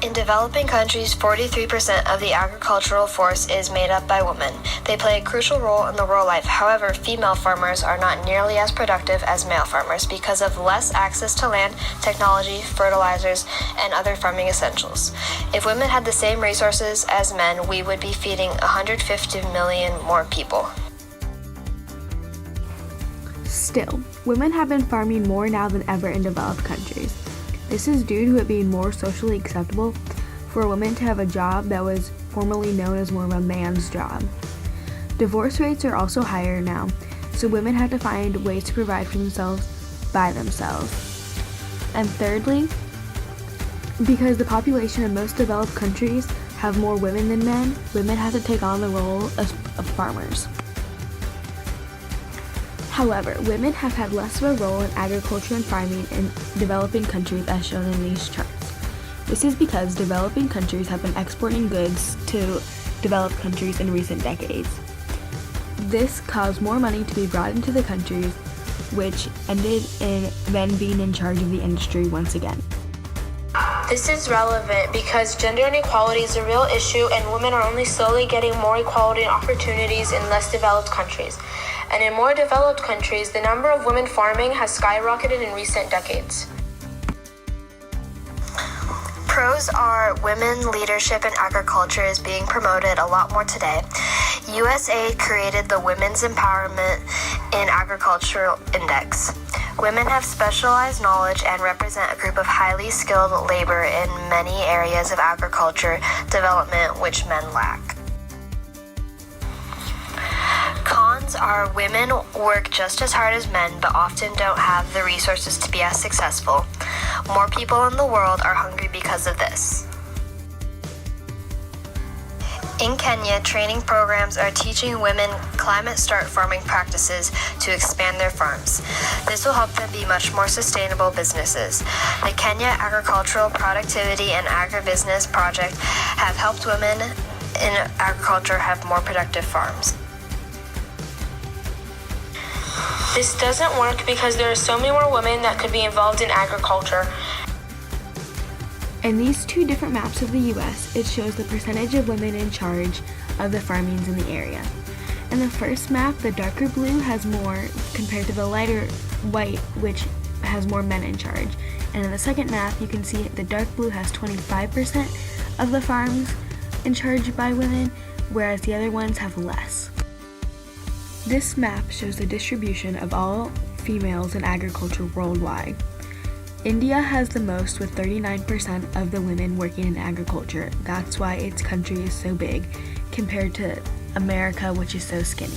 In developing countries, 43% of the agricultural force is made up by women. They play a crucial role in the rural life. However, female farmers are not nearly as productive as male farmers because of less access to land, technology, fertilizers, and other farming essentials. If women had the same resources as men, we would be feeding 150 million more people. Still, women have been farming more now than ever in developed countries. This is due to it being more socially acceptable for a woman to have a job that was formerly known as more of a man's job. Divorce rates are also higher now, so women have to find ways to provide for themselves by themselves. And thirdly, because the population in most developed countries have more women than men, women have to take on the role of farmers. However, women have had less of a role in agriculture and farming in developing countries as shown in these charts. This is because developing countries have been exporting goods to developed countries in recent decades. This caused more money to be brought into the countries, which ended in men being in charge of the industry once again. This is relevant because gender inequality is a real issue and women are only slowly getting more equality and opportunities in less developed countries. And in more developed countries, the number of women farming has skyrocketed in recent decades. Pros are women leadership in agriculture is being promoted a lot more today. USA created the Women's Empowerment in Agricultural Index. Women have specialized knowledge and represent a group of highly skilled labor in many areas of agriculture development which men lack. Cons are women work just as hard as men but often don't have the resources to be as successful. More people in the world are hungry because of this. In Kenya, training programs are teaching women climate smart farming practices to expand their farms. This will help them be much more sustainable businesses. The Kenya Agricultural Productivity and Agribusiness Project have helped women in agriculture have more productive farms. This doesn't work because there are so many more women that could be involved in agriculture. In these two different maps of the US, it shows the percentage of women in charge of the farmings in the area. In the first map, the darker blue has more compared to the lighter white, which has more men in charge. And in the second map, you can see the dark blue has 25% of the farms in charge by women, whereas the other ones have less. This map shows the distribution of all females in agriculture worldwide. India has the most with 39% of the women working in agriculture. That's why its country is so big compared to America, which is so skinny.